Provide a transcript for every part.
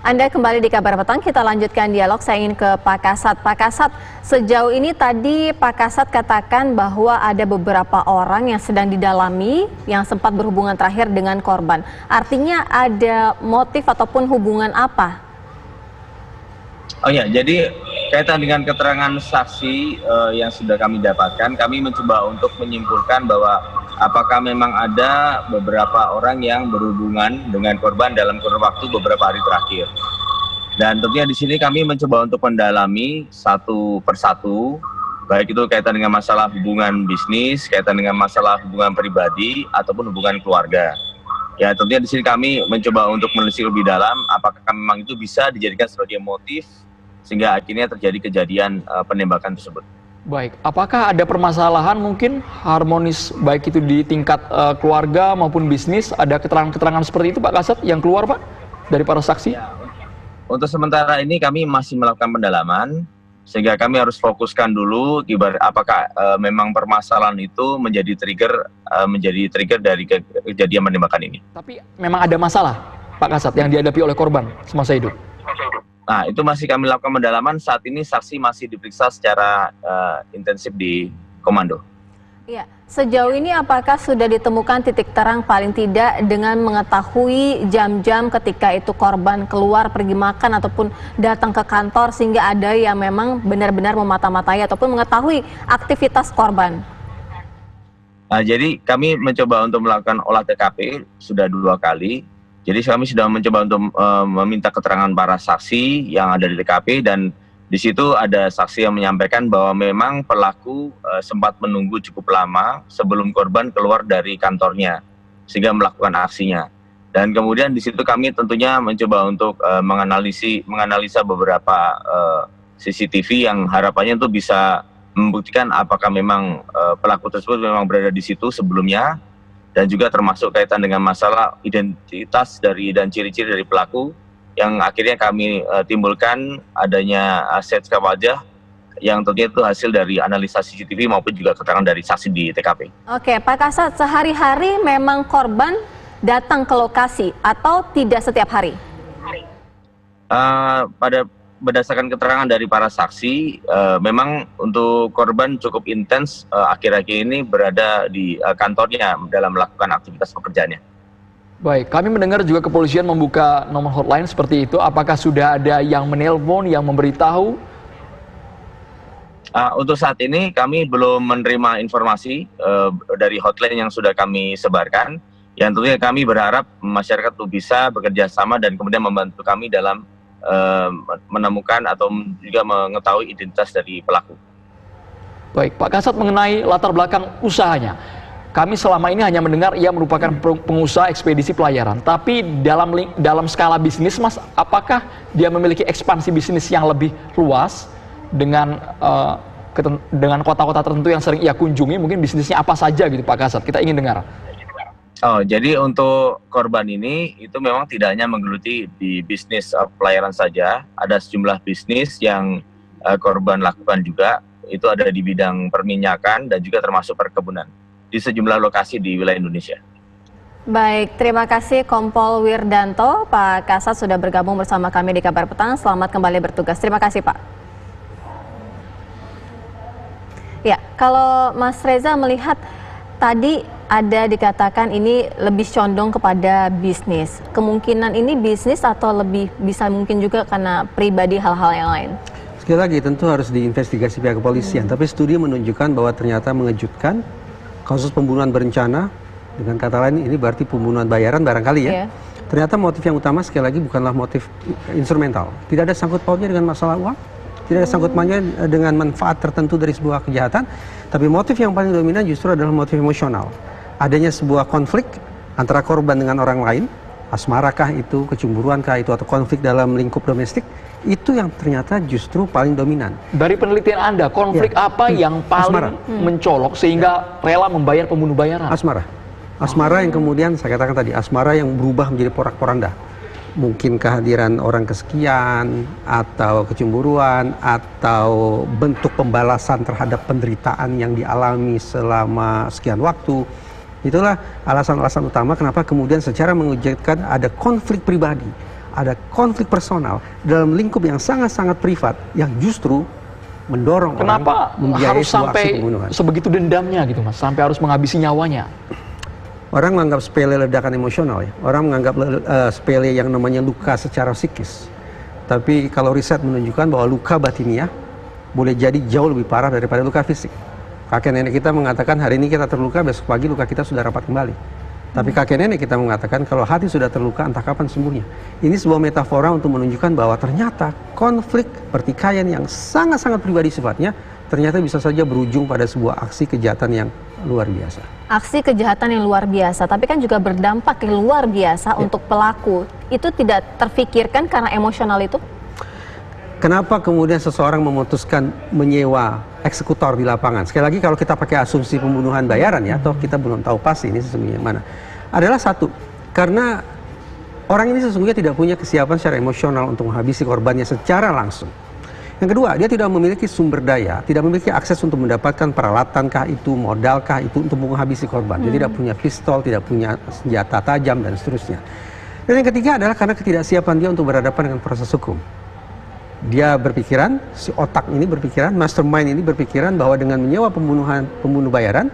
Anda kembali di Kabar Petang, kita lanjutkan dialog. Saya ingin ke Pak Kasat. Pak Kasat, sejauh ini tadi Pak Kasat katakan bahwa ada beberapa orang yang sedang didalami yang sempat berhubungan terakhir dengan korban. Artinya ada motif ataupun hubungan apa? Oh ya, jadi kaitan dengan keterangan saksi yang sudah kami dapatkan, kami mencoba untuk menyimpulkan bahwa apakah memang ada beberapa orang yang berhubungan dengan korban dalam kurun waktu beberapa hari terakhir. Dan tentunya di sini kami mencoba untuk mendalami satu persatu, baik itu kaitan dengan masalah hubungan bisnis, kaitan dengan masalah hubungan pribadi, ataupun hubungan keluarga. Ya, tentunya di sini kami mencoba untuk menelisik lebih dalam apakah memang itu bisa dijadikan sebagai motif sehingga akhirnya terjadi kejadian penembakan tersebut. Baik, apakah ada permasalahan mungkin harmonis baik itu di tingkat keluarga maupun bisnis? Ada keterangan-keterangan seperti itu Pak Kasat yang keluar Pak dari para saksi? Ya, untuk sementara ini kami masih melakukan pendalaman sehingga kami harus fokuskan dulu apakah memang permasalahan itu menjadi trigger dari kejadian penembakan ini. Tapi memang ada masalah Pak Kasat yang dihadapi oleh korban semasa hidup? Nah, itu masih kami lakukan pendalaman. Saat ini saksi masih diperiksa secara intensif di komando. Iya, sejauh ini apakah sudah ditemukan titik terang paling tidak dengan mengetahui jam-jam ketika itu korban keluar pergi makan ataupun datang ke kantor sehingga ada yang memang benar-benar memata-matai ataupun mengetahui aktivitas korban? Nah, jadi kami mencoba untuk melakukan olah TKP sudah 2 kali. Jadi kami sudah mencoba untuk meminta keterangan para saksi yang ada di TKP dan di situ ada saksi yang menyampaikan bahwa memang pelaku sempat menunggu cukup lama sebelum korban keluar dari kantornya sehingga melakukan aksinya. Dan kemudian di situ kami tentunya mencoba untuk menganalisa beberapa CCTV yang harapannya itu bisa membuktikan apakah memang pelaku tersebut memang berada di situ sebelumnya. Dan juga termasuk kaitan dengan masalah identitas dan ciri-ciri dari pelaku yang akhirnya kami timbulkan adanya aset wajah yang tentunya itu hasil dari analisa CCTV maupun juga keterangan dari saksi di TKP. Oke, Pak Kasat, sehari-hari memang korban datang ke lokasi atau tidak setiap hari? Berdasarkan keterangan dari para saksi, memang untuk korban cukup intens akhir-akhir ini berada di kantornya dalam melakukan aktivitas pekerjaannya. Baik, kami mendengar juga kepolisian membuka nomor hotline seperti itu. Apakah sudah ada yang menelpon, yang memberitahu? Untuk saat ini kami belum menerima informasi dari hotline yang sudah kami sebarkan. Yang tentunya kami berharap masyarakat itu bisa bekerja sama dan kemudian membantu kami dalam menemukan atau juga mengetahui identitas dari pelaku. Baik, Pak Kasat, mengenai latar belakang usahanya. Kami selama ini hanya mendengar ia merupakan pengusaha ekspedisi pelayaran. Tapi dalam skala bisnis, Mas, apakah dia memiliki ekspansi bisnis yang lebih luas dengan kota-kota tertentu yang sering ia kunjungi? Mungkin bisnisnya apa saja gitu Pak Kasat? Kita ingin dengar. Oh, jadi untuk korban ini itu memang tidak hanya menggeluti di bisnis pelayaran saja, ada sejumlah bisnis yang korban lakukan juga, itu ada di bidang perminyakan dan juga termasuk perkebunan di sejumlah lokasi di wilayah Indonesia. Baik, terima kasih Kompol Wirdanto. Pak Kasat sudah bergabung bersama kami di Kabar Petang. Selamat kembali bertugas. Terima kasih, Pak. Ya, kalau Mas Reza melihat tadi ada dikatakan ini lebih condong kepada bisnis. Kemungkinan ini bisnis atau lebih bisa mungkin juga karena pribadi hal-hal yang lain? Sekali lagi tentu harus diinvestigasi pihak kepolisian. Tapi studi menunjukkan bahwa ternyata mengejutkan kasus pembunuhan berencana. Dengan kata lain ini berarti pembunuhan bayaran barangkali ya. Yeah. Ternyata motif yang utama sekali lagi bukanlah motif instrumental. Tidak ada sangkut pautnya dengan masalah uang. Tidak ada sangkut pautnya dengan manfaat tertentu dari sebuah kejahatan. Tapi motif yang paling dominan justru adalah motif emosional. Adanya sebuah konflik antara korban dengan orang lain, asmarakah itu, kecemburuankah itu, atau konflik dalam lingkup domestik, itu yang ternyata justru paling dominan. Dari penelitian Anda, konflik apa yang paling mencolok sehingga rela membayar pembunuh bayaran? Asmara. Asmara yang kemudian, saya katakan tadi, asmara yang berubah menjadi porak-poranda. Mungkin kehadiran orang kesekian, atau kecemburuan, atau bentuk pembalasan terhadap penderitaan yang dialami selama sekian waktu. Itulah alasan-alasan utama kenapa kemudian secara mengejutkan ada konflik pribadi ada konflik personal dalam lingkup yang sangat-sangat privat yang justru mendorong Kenapa orang membiayai harus sebuah aksi sampai pembunuhan. sebegitu dendamnya gitu Mas, sampai harus menghabisi nyawanya? Orang menganggap sepele ledakan emosional ya. Orang menganggap sepele yang namanya luka secara psikis. Tapi kalau riset menunjukkan bahwa luka batiniah boleh jadi jauh lebih parah daripada luka fisik. Kakek nenek kita mengatakan hari ini kita terluka, besok pagi luka kita sudah rapat kembali. Tapi kakek nenek kita mengatakan kalau hati sudah terluka entah kapan sembuhnya. Ini sebuah metafora untuk menunjukkan bahwa ternyata konflik pertikaian yang sangat-sangat pribadi sifatnya ternyata bisa saja berujung pada sebuah aksi kejahatan yang luar biasa. Aksi kejahatan yang luar biasa, tapi kan juga berdampak yang luar biasa untuk pelaku. Itu tidak terfikirkan karena emosional itu? Kenapa kemudian seseorang memutuskan menyewa eksekutor di lapangan? Sekali lagi kalau kita pakai asumsi pembunuhan bayaran ya, atau kita belum tahu pasti ini sesungguhnya mana. Adalah satu, karena orang ini sesungguhnya tidak punya kesiapan secara emosional untuk menghabisi korbannya secara langsung. Yang kedua, dia tidak memiliki sumber daya, tidak memiliki akses untuk mendapatkan peralatankah itu, modalkah itu untuk menghabisi korban. Dia tidak punya pistol, tidak punya senjata tajam dan seterusnya. Dan yang ketiga adalah karena ketidaksiapan dia untuk berhadapan dengan proses hukum. Dia berpikiran, si otak ini berpikiran, mastermind ini berpikiran bahwa dengan menyewa pembunuh bayaran,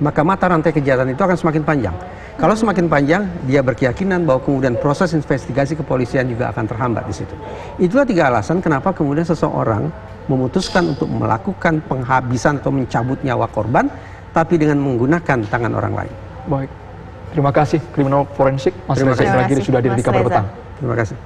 maka mata rantai kejahatan itu akan semakin panjang. Kalau semakin panjang, dia berkeyakinan bahwa kemudian proses investigasi kepolisian juga akan terhambat di situ. Itulah 3 alasan kenapa kemudian seseorang memutuskan untuk melakukan penghabisan atau mencabut nyawa korban, tapi dengan menggunakan tangan orang lain. Baik, terima kasih kriminal forensik Mas Terima Reza kasih. Indragiri sudah hadir di Mas Kabar Reza. Petang. Terima kasih.